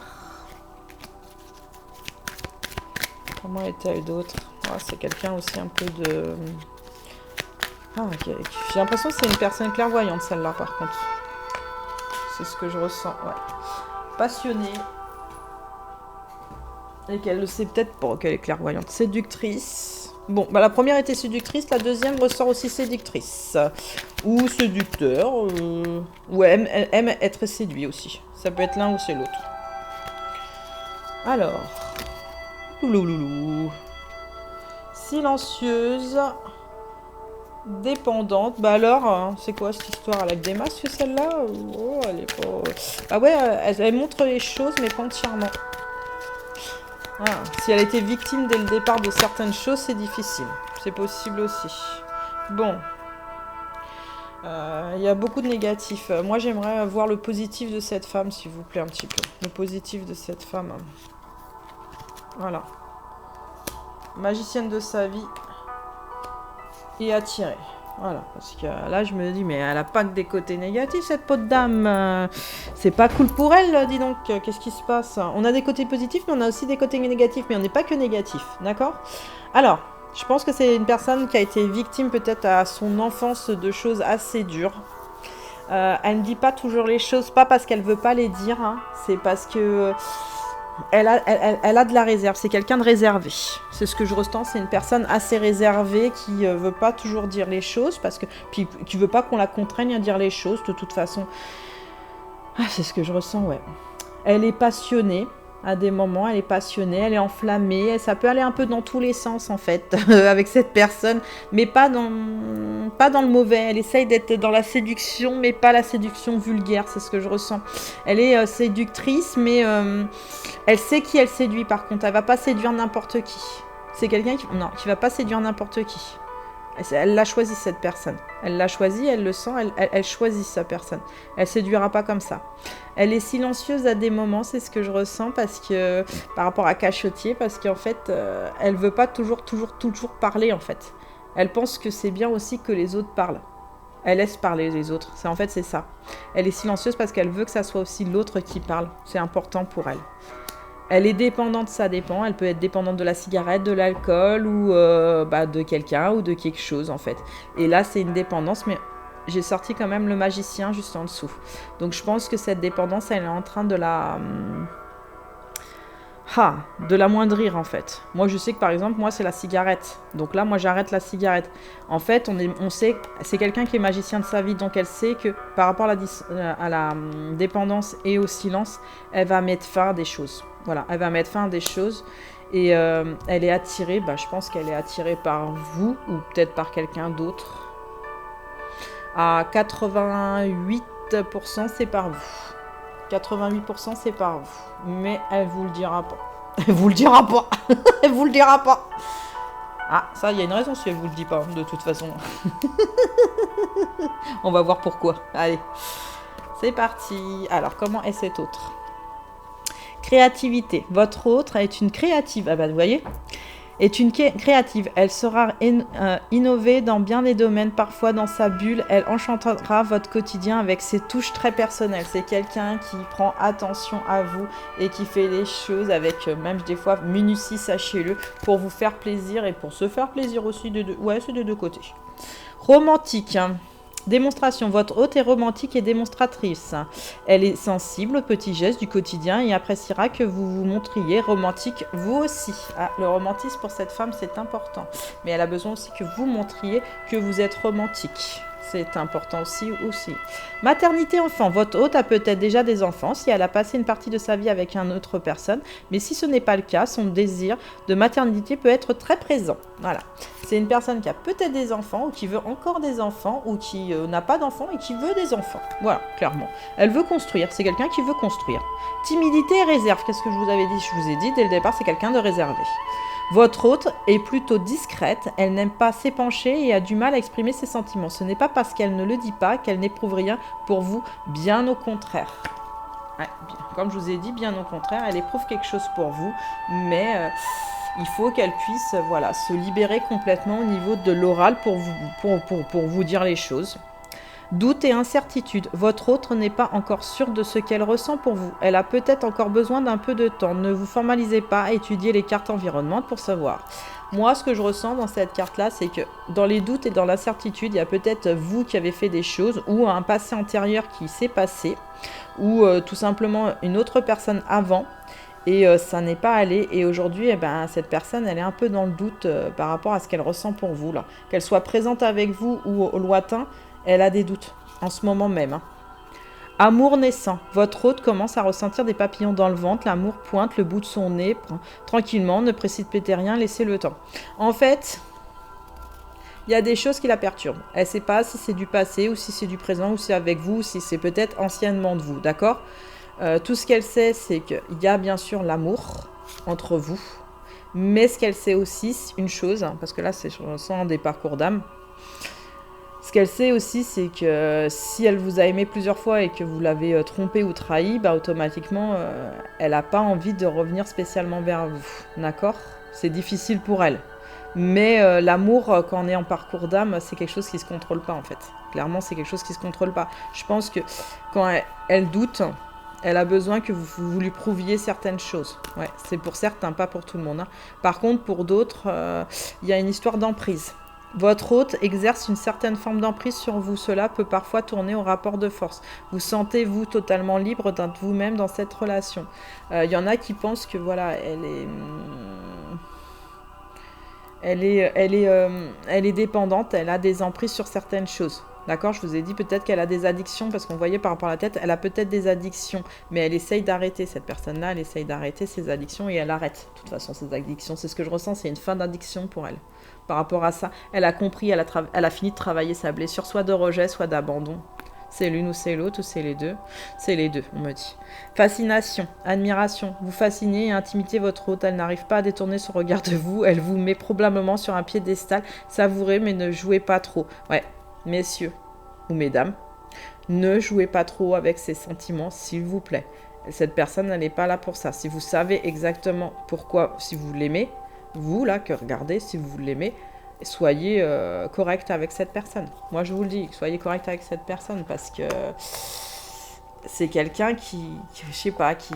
Comment est-elle d'autre? C'est quelqu'un aussi un peu de... J'ai l'impression que c'est une personne clairvoyante, celle-là, par contre. C'est ce que je ressens, ouais. Passionnée. Et qu'elle le sait peut-être pour qu'elle est clairvoyante. Séductrice. Bon, bah la première était séductrice, la deuxième ressort aussi séductrice. Ou séducteur. Ou aime être séduit aussi. Ça peut être l'un ou c'est l'autre. Alors. Louloulou. Silencieuse. Dépendante. Bah alors, c'est quoi cette histoire? Elle a des masques, celle-là? Oh, elle est pas... Ah ouais, elle montre les choses, mais pas entièrement. Ah, si elle était victime dès le départ de certaines choses, c'est difficile. C'est possible aussi. Bon. Il y a beaucoup de négatifs. Moi, j'aimerais voir le positif de cette femme, s'il vous plaît, un petit peu. Le positif de cette femme. Voilà. Magicienne de sa vie. Et attirée. Voilà. Parce que là, je me dis, mais elle a pas que des côtés négatifs, cette peau de dame. C'est pas cool pour elle, dis donc. Qu'est-ce qui se passe? On a des côtés positifs, mais on a aussi des côtés négatifs. Mais on n'est pas que négatif. D'accord? Alors... Je pense que c'est une personne qui a été victime peut-être à son enfance de choses assez dures. Elle ne dit pas toujours les choses, pas parce qu'elle veut pas les dire, hein. C'est parce que elle a de la réserve. C'est quelqu'un de réservé. C'est ce que je ressens. C'est une personne assez réservée qui veut pas toujours dire les choses parce que puis qui veut pas qu'on la contraigne à dire les choses de toute façon. Ah, c'est ce que je ressens, ouais. Elle est passionnée. À des moments, elle est passionnée, elle est enflammée, ça peut aller un peu dans tous les sens en fait, avec cette personne, mais pas dans le mauvais. Elle essaye d'être dans la séduction, mais pas la séduction vulgaire, c'est ce que je ressens. Elle est séductrice, mais elle sait qui elle séduit par contre, elle va pas séduire n'importe qui. C'est quelqu'un qui va pas séduire n'importe qui. Elle l'a choisi cette personne. Elle l'a choisi, elle le sent, elle choisit sa personne. Elle séduira pas comme ça. Elle est silencieuse à des moments, c'est ce que je ressens parce que par rapport à Cachotier, parce qu'en fait, elle veut pas toujours parler en fait. Elle pense que c'est bien aussi que les autres parlent. Elle laisse parler les autres. En fait, c'est ça. Elle est silencieuse parce qu'elle veut que ça soit aussi l'autre qui parle. C'est important pour elle. Elle est dépendante, ça dépend. Elle peut être dépendante de la cigarette, de l'alcool ou de quelqu'un ou de quelque chose en fait. Et là, c'est une dépendance, mais j'ai sorti quand même le magicien juste en dessous. Donc je pense que cette dépendance, elle est en train de l'amoindrir en fait. Moi, je sais que par exemple, moi, c'est la cigarette. Donc là, moi, j'arrête la cigarette. En fait, on sait, c'est quelqu'un qui est magicien de sa vie, donc elle sait que par rapport à la dépendance et au silence, elle va mettre fin à des choses. Voilà, elle va mettre fin à des choses et elle est attirée, je pense qu'elle est attirée par vous ou peut-être par quelqu'un d'autre. À 88%, c'est par vous. 88%, c'est par vous. Mais elle vous le dira pas. Elle vous le dira pas. Elle vous le dira pas. Ah, ça, il y a une raison si elle vous le dit pas, de toute façon. On va voir pourquoi. Allez, c'est parti. Alors, comment est cet autre ? Créativité. Votre autre est une créative. Ah vous voyez ? Est une créative. Elle saura innover dans bien des domaines, parfois dans sa bulle. Elle enchantera votre quotidien avec ses touches très personnelles. C'est quelqu'un qui prend attention à vous et qui fait les choses avec, même des fois, minutie, sachez-le, pour vous faire plaisir et pour se faire plaisir aussi. C'est de deux côtés. Romantique. Démonstration. Votre hôte est romantique et démonstratrice. Elle est sensible aux petits gestes du quotidien et appréciera que vous vous montriez romantique vous aussi. Ah, le romantisme pour cette femme, c'est important. Mais elle a besoin aussi que vous montriez que vous êtes romantique. C'est important aussi. Maternité enfant. Votre hôte a peut-être déjà des enfants si elle a passé une partie de sa vie avec une autre personne. Mais si ce n'est pas le cas, son désir de maternité peut être très présent. Voilà. C'est une personne qui a peut-être des enfants ou qui veut encore des enfants ou qui n'a pas d'enfants et qui veut des enfants. Voilà, clairement. Elle veut construire. C'est quelqu'un qui veut construire. Timidité et réserve. Qu'est-ce que je vous avais dit ? Je vous ai dit dès le départ, c'est quelqu'un de réservé. Votre hôte est plutôt discrète, elle n'aime pas s'épancher et a du mal à exprimer ses sentiments. Ce n'est pas parce qu'elle ne le dit pas qu'elle n'éprouve rien pour vous, bien au contraire. Ouais, comme je vous ai dit, bien au contraire, elle éprouve quelque chose pour vous, mais il faut qu'elle puisse se libérer complètement au niveau de l'oral pour vous dire les choses. Doute et incertitude. Votre autre n'est pas encore sûre de ce qu'elle ressent pour vous. Elle a peut-être encore besoin d'un peu de temps. Ne vous formalisez pas à étudier les cartes environnantes pour savoir. Moi, ce que je ressens dans cette carte-là, c'est que dans les doutes et dans l'incertitude, il y a peut-être vous qui avez fait des choses ou un passé antérieur qui s'est passé ou tout simplement une autre personne avant. Et ça n'est pas allé. Et aujourd'hui, cette personne, elle est un peu dans le doute par rapport à ce qu'elle ressent pour vous. Là. Qu'elle soit présente avec vous ou au lointain, elle a des doutes, en ce moment même. Amour naissant. Votre hôte commence à ressentir des papillons dans le ventre. L'amour pointe le bout de son nez. Tranquillement, ne précipitez rien, laissez le temps. En fait, il y a des choses qui la perturbent. Elle ne sait pas si c'est du passé ou si c'est du présent ou si c'est avec vous ou si c'est peut-être anciennement de vous, d'accord ? Tout ce qu'elle sait, c'est qu'il y a bien sûr l'amour entre vous. Mais ce qu'elle sait aussi, une chose, parce que là, c'est sans des parcours d'âme, ce qu'elle sait aussi, c'est que si elle vous a aimé plusieurs fois et que vous l'avez trompé ou trahi, automatiquement, elle n'a pas envie de revenir spécialement vers vous. D'accord ? C'est difficile pour elle. Mais l'amour, quand on est en parcours d'âme, c'est quelque chose qui ne se contrôle pas, en fait. Clairement, c'est quelque chose qui ne se contrôle pas. Je pense que quand elle doute, elle a besoin que vous lui prouviez certaines choses. Ouais, c'est pour certains, pas pour tout le monde. Hein. Par contre, pour d'autres, il y a une histoire d'emprise. Votre hôte exerce une certaine forme d'emprise sur vous. Cela peut parfois tourner au rapport de force. Vous sentez-vous totalement libre de vous-même dans cette relation. Y en a qui pensent que voilà, elle est dépendante, elle a des emprises sur certaines choses. D'accord, je vous ai dit peut-être qu'elle a des addictions, parce qu'on voyait par rapport à la tête, elle a peut-être des addictions, mais elle essaye d'arrêter, cette personne-là, elle essaye d'arrêter ses addictions et elle arrête, de toute façon, ses addictions. C'est ce que je ressens, c'est une fin d'addiction pour elle. Par rapport à ça, elle a compris, elle a fini de travailler sa blessure, soit de rejet, soit d'abandon. C'est l'une ou c'est l'autre, ou c'est les deux. C'est les deux, on me dit. Fascination, admiration. Vous fascinez et intimidez votre hôte. Elle n'arrive pas à détourner son regard de vous. Elle vous met probablement sur un piédestal. Savourez, mais ne jouez pas trop. Ouais, messieurs ou mesdames, ne jouez pas trop avec ses sentiments, s'il vous plaît. Cette personne, elle n'est pas là pour ça. Si vous savez exactement pourquoi, si vous l'aimez, vous, là, que regardez, si vous l'aimez, soyez correct avec cette personne. Moi, je vous le dis, soyez correct avec cette personne, parce que c'est quelqu'un qui je sais pas, qui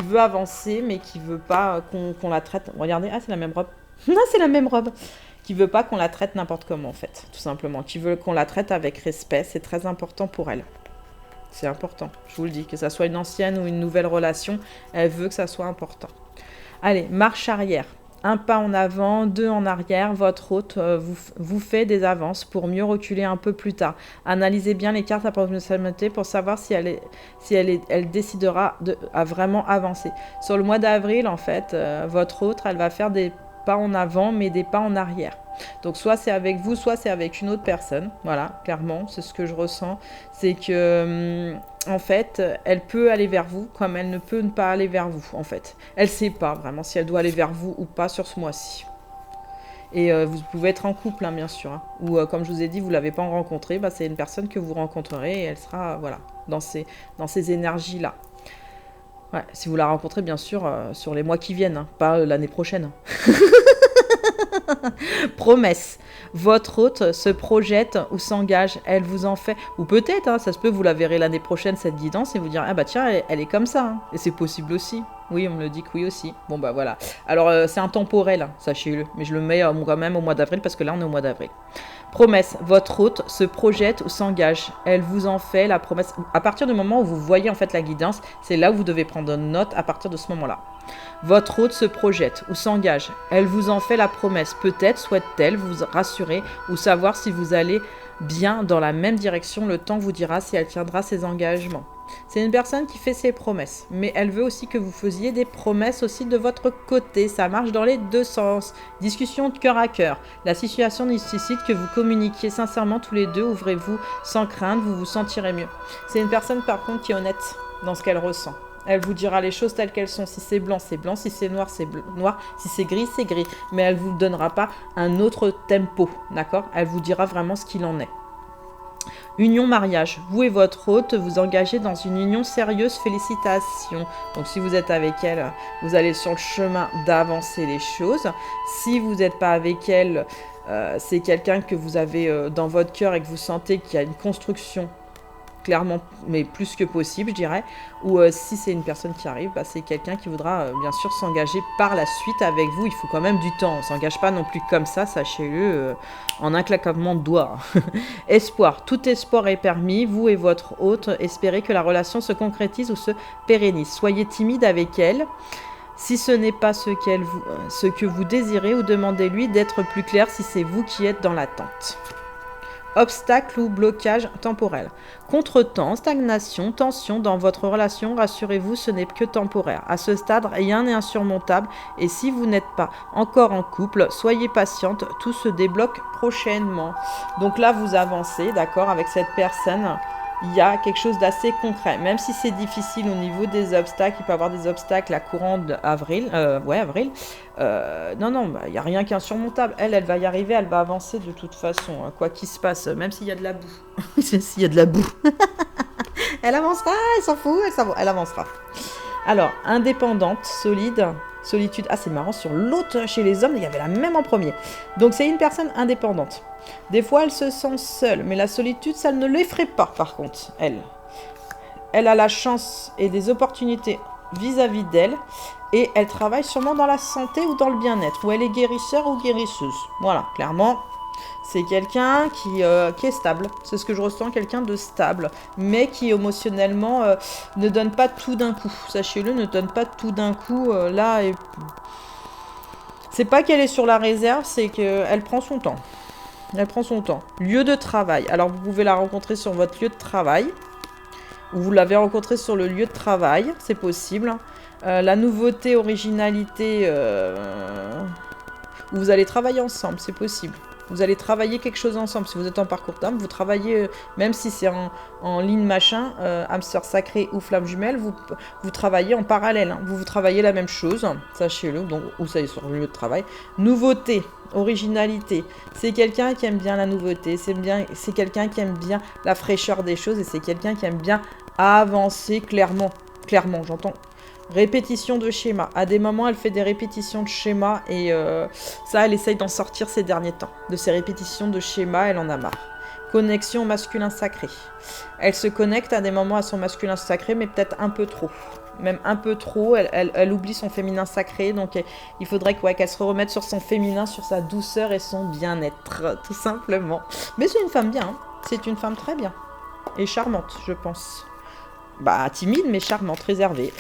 veut avancer, mais qui veut pas qu'on la traite. Regardez, ah, c'est la même robe. Non, c'est la même robe. Qui veut pas qu'on la traite n'importe comment, en fait, tout simplement. Qui veut qu'on la traite avec respect, c'est très important pour elle. C'est important, je vous le dis, que ça soit une ancienne ou une nouvelle relation, elle veut que ça soit important. Allez, marche arrière. 1 pas en avant, 2 en arrière, votre hôte vous fait des avances pour mieux reculer un peu plus tard. Analysez bien les cartes à proximité pour savoir si elle décidera à vraiment avancer. Sur le mois d'avril, en fait, votre hôte, elle va faire des pas en avant, mais des pas en arrière. Donc soit c'est avec vous, soit c'est avec une autre personne. Voilà, clairement, c'est ce que je ressens. C'est que, en fait, elle peut aller vers vous, comme elle ne peut ne pas aller vers vous, en fait. Elle ne sait pas vraiment si elle doit aller vers vous ou pas sur ce mois-ci. Et vous pouvez être en couple, hein, bien sûr. Hein. Ou, comme je vous ai dit, vous ne l'avez pas rencontrée, bah, c'est une personne que vous rencontrerez et elle sera, voilà, dans ces énergies-là. Ouais, si vous la rencontrez, bien sûr, sur les mois qui viennent, hein, pas l'année prochaine. Promesse. Votre hôte se projette ou s'engage, elle vous en fait, ou peut-être, hein, ça se peut, vous la verrez l'année prochaine, cette guidance, et vous direz, ah bah tiens, elle est comme ça, hein. Et c'est possible aussi. Oui, on me le dit que oui aussi. Bon bah voilà. Alors c'est intemporel, hein, sachez-le, mais je le mets quand même au mois d'avril, parce que là on est au mois d'avril. Promesse, votre hôte se projette ou s'engage, elle vous en fait la promesse. À partir du moment où vous voyez en fait la guidance, c'est là où vous devez prendre note à partir de ce moment-là. Votre hôte se projette ou s'engage, elle vous en fait la promesse. Peut-être souhaite-t-elle vous rassurer ou savoir si vous allez bien dans la même direction. Le temps vous dira si elle tiendra ses engagements. C'est une personne qui fait ses promesses, mais elle veut aussi que vous faisiez des promesses aussi de votre côté. Ça marche dans les deux sens. Discussion de cœur à cœur. La situation nécessite que vous communiquiez sincèrement tous les deux. Ouvrez-vous sans crainte, vous vous sentirez mieux. C'est une personne par contre qui est honnête dans ce qu'elle ressent. Elle vous dira les choses telles qu'elles sont. Si c'est blanc, c'est blanc. Si c'est noir, c'est noir. Si c'est gris, c'est gris. Mais elle ne vous donnera pas un autre tempo, d'accord ? Elle vous dira vraiment ce qu'il en est. Union mariage. Vous et votre hôte vous engagez dans une union sérieuse. Félicitations. Donc si vous êtes avec elle, vous allez sur le chemin d'avancer les choses. Si vous n'êtes pas avec elle, c'est quelqu'un que vous avez dans votre cœur et que vous sentez qu'il y a une construction clairement, mais plus que possible, je dirais. Ou si c'est une personne qui arrive, bah, c'est quelqu'un qui voudra bien sûr s'engager par la suite avec vous. Il faut quand même du temps. On ne s'engage pas non plus comme ça, sachez-le, en un claquement de doigts. Espoir. Tout espoir est permis. Vous et votre hôte, espérez que la relation se concrétise ou se pérennise. Soyez timide avec elle. Si ce n'est pas ce que vous désirez, ou demandez-lui d'être plus clair si c'est vous qui êtes dans l'attente. Obstacle ou blocage temporel. Contretemps, stagnation, tension dans votre relation, rassurez-vous, ce n'est que temporaire. À ce stade, rien n'est insurmontable et si vous n'êtes pas encore en couple, soyez patiente, tout se débloque prochainement. Donc là, vous avancez, d'accord, avec cette personne. Il y a quelque chose d'assez concret. Même si c'est difficile au niveau des obstacles, il peut y avoir des obstacles à courant d'avril. Avril. Non, bah, il n'y a rien qui est insurmontable. Elle va y arriver, elle va avancer de toute façon, hein, quoi qu'il se passe, même s'il y a de la boue. S'il y a de la boue. Elle avancera, elle s'en fout, elle avancera. Alors, indépendante, solide, solitude. Ah, c'est marrant, sur l'autre, chez les hommes, il y avait la même en premier. Donc, c'est une personne indépendante. Des fois, elle se sent seule, mais la solitude, ça ne l'effraie pas, par contre, elle. Elle a la chance et des opportunités vis-à-vis d'elle, et elle travaille sûrement dans la santé ou dans le bien-être, ou elle est guérisseur ou guérisseuse. Voilà, clairement, C'est quelqu'un qui est stable. C'est ce que je ressens, quelqu'un de stable. Mais qui émotionnellement ne donne pas tout d'un coup. Sachez-le, ne donne pas tout d'un coup. Là, c'est pas qu'elle est sur la réserve, c'est qu'elle prend son temps. Elle prend son temps. Lieu de travail. Alors, vous pouvez la rencontrer sur votre lieu de travail. Ou vous l'avez rencontrée sur le lieu de travail. C'est possible. La nouveauté, originalité... vous allez travailler ensemble, c'est possible. Vous allez travailler quelque chose ensemble. Si vous êtes en parcours d'âme, vous travaillez, même si c'est en ligne machin, hamster sacré ou flamme jumelle, vous travaillez en parallèle. Hein. Vous travaillez la même chose, sachez-le, donc vous savez sur le lieu de travail. Nouveauté, originalité. C'est quelqu'un qui aime bien la nouveauté. C'est quelqu'un qui aime bien la fraîcheur des choses et c'est quelqu'un qui aime bien avancer clairement. Clairement, j'entends. Répétition de schéma. À des moments, elle fait des répétitions de schéma et ça, elle essaye d'en sortir ces derniers temps. De ces répétitions de schéma, elle en a marre. Connexion masculin sacré. Elle se connecte à des moments à son masculin sacré, mais peut-être un peu trop. Même un peu trop, elle oublie son féminin sacré, donc il faudrait qu'elle se remette sur son féminin, sur sa douceur et son bien-être, tout simplement. Mais c'est une femme bien, hein. C'est une femme très bien. Et charmante, je pense. Bah, timide, mais charmante, réservée.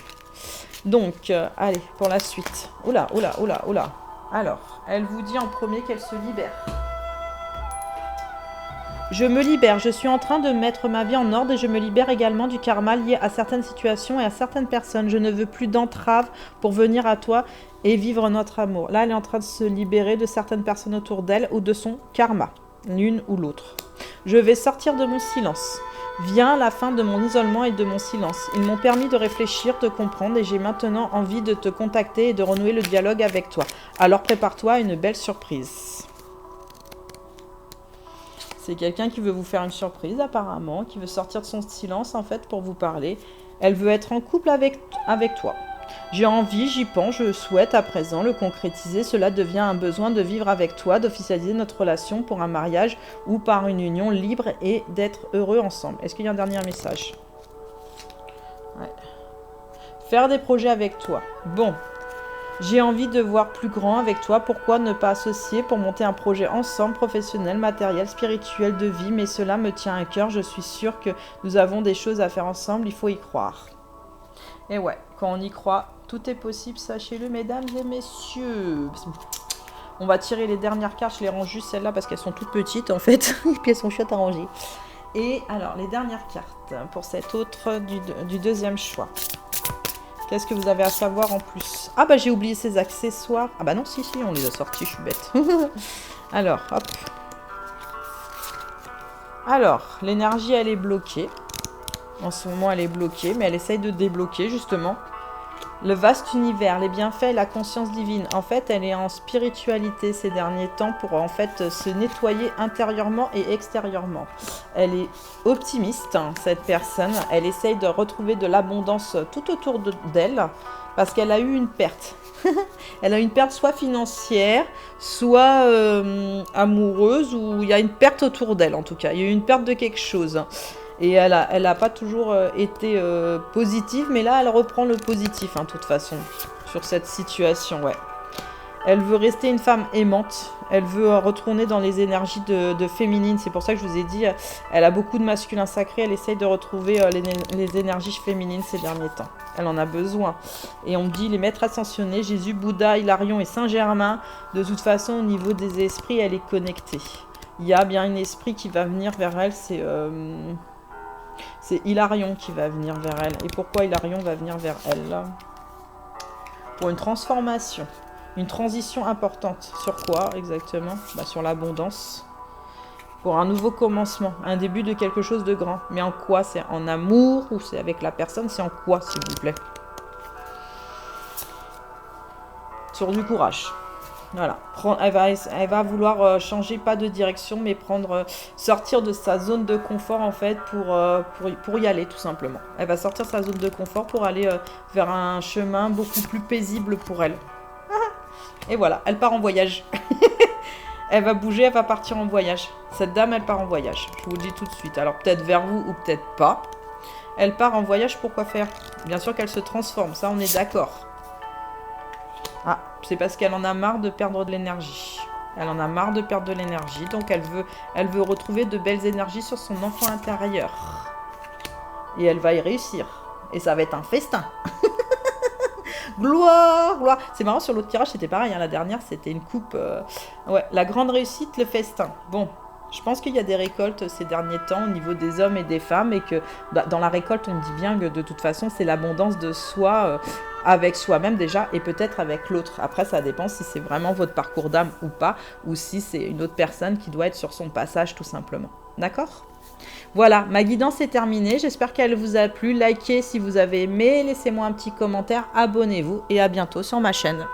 Donc, allez, pour la suite. Oula, oula, oula, oula. Alors, elle vous dit en premier qu'elle se libère. Je me libère, je suis en train de mettre ma vie en ordre et je me libère également du karma lié à certaines situations et à certaines personnes. Je ne veux plus d'entraves pour venir à toi et vivre notre amour. Là, elle est en train de se libérer de certaines personnes autour d'elle ou de son karma, l'une ou l'autre. Je vais sortir de mon silence. Vient la fin de mon isolement et de mon silence. Ils m'ont permis de réfléchir, de comprendre et j'ai maintenant envie de te contacter et de renouer le dialogue avec toi. Alors prépare-toi à une belle surprise. C'est quelqu'un qui veut vous faire une surprise apparemment, qui veut sortir de son silence en fait pour vous parler. Elle veut être en couple avec toi. J'ai envie, j'y pense, je souhaite à présent le concrétiser. Cela devient un besoin de vivre avec toi, d'officialiser notre relation pour un mariage ou par une union libre et d'être heureux ensemble. Est-ce qu'il y a un dernier message? Ouais. Faire des projets avec toi. Bon. J'ai envie de voir plus grand avec toi. Pourquoi ne pas associer pour monter un projet ensemble, professionnel, matériel, spirituel, de vie? Mais cela me tient à cœur. Je suis sûre que nous avons des choses à faire ensemble. Il faut y croire. Et ouais, quand on y croit, tout est possible, sachez-le, mesdames et messieurs. On va tirer les dernières cartes, je les range juste celles-là parce qu'elles sont toutes petites en fait, et puis elles sont chouettes à ranger. Et alors, les dernières cartes pour cette autre du deuxième choix. Qu'est-ce que vous avez à savoir en plus? Ah bah j'ai oublié ces accessoires. Ah bah non, si, on les a sortis, je suis bête. Alors, hop. Alors, l'énergie, elle est bloquée. En ce moment, elle est bloquée, mais elle essaye de débloquer, justement. Le vaste univers, les bienfaits et la conscience divine. En fait, elle est en spiritualité ces derniers temps pour, en fait, se nettoyer intérieurement et extérieurement. Elle est optimiste, hein, cette personne. Elle essaye de retrouver de l'abondance tout autour d'elle parce qu'elle a eu une perte. Elle a une perte soit financière, soit amoureuse, ou il y a une perte autour d'elle, en tout cas. Il y a eu une perte de quelque chose. Et elle a pas toujours été positive, mais là, elle reprend le positif, hein, de toute façon, sur cette situation, ouais. Elle veut rester une femme aimante, elle veut retourner dans les énergies de féminine, c'est pour ça que je vous ai dit, elle a beaucoup de masculin sacré, elle essaye de retrouver les énergies féminines ces derniers temps. Elle en a besoin. Et on me dit, les maîtres ascensionnés, Jésus, Bouddha, Hilarion et Saint-Germain, de toute façon, au niveau des esprits, elle est connectée. Il y a bien un esprit qui va venir vers elle, c'est Hilarion qui va venir vers elle. Et pourquoi Hilarion va venir vers elle? Pour une transformation. Une transition importante. Sur quoi exactement? Bah, sur l'abondance. Pour un nouveau commencement. Un début de quelque chose de grand. Mais en quoi? C'est en amour ou c'est avec la personne? C'est en quoi, s'il vous plaît? Sur du courage. Voilà, elle va vouloir changer, pas de direction, mais sortir de sa zone de confort en fait pour y aller tout simplement. Elle va sortir de sa zone de confort pour aller vers un chemin beaucoup plus paisible pour elle. Et voilà, elle part en voyage. Elle va bouger, elle va partir en voyage. Cette dame, elle part en voyage, je vous le dis tout de suite. Alors peut-être vers vous ou peut-être pas. Elle part en voyage, pourquoi faire? Bien sûr qu'elle se transforme, ça on est d'accord. Ah, c'est parce qu'elle en a marre de perdre de l'énergie. Elle en a marre de perdre de l'énergie, donc elle veut retrouver de belles énergies sur son enfant intérieur. Et elle va y réussir. Et ça va être un festin. Gloire, gloire. C'est marrant, sur l'autre tirage, c'était pareil. Hein, la dernière, c'était une coupe. Ouais, la grande réussite, le festin. Bon, je pense qu'il y a des récoltes ces derniers temps au niveau des hommes et des femmes. Et que dans la récolte, on dit bien que de toute façon, c'est l'abondance de soi avec soi-même déjà et peut-être avec l'autre. Après, ça dépend si c'est vraiment votre parcours d'âme ou pas. Ou si c'est une autre personne qui doit être sur son passage tout simplement. D'accord ? Voilà, ma guidance est terminée. J'espère qu'elle vous a plu. Likez si vous avez aimé. Laissez-moi un petit commentaire. Abonnez-vous et à bientôt sur ma chaîne.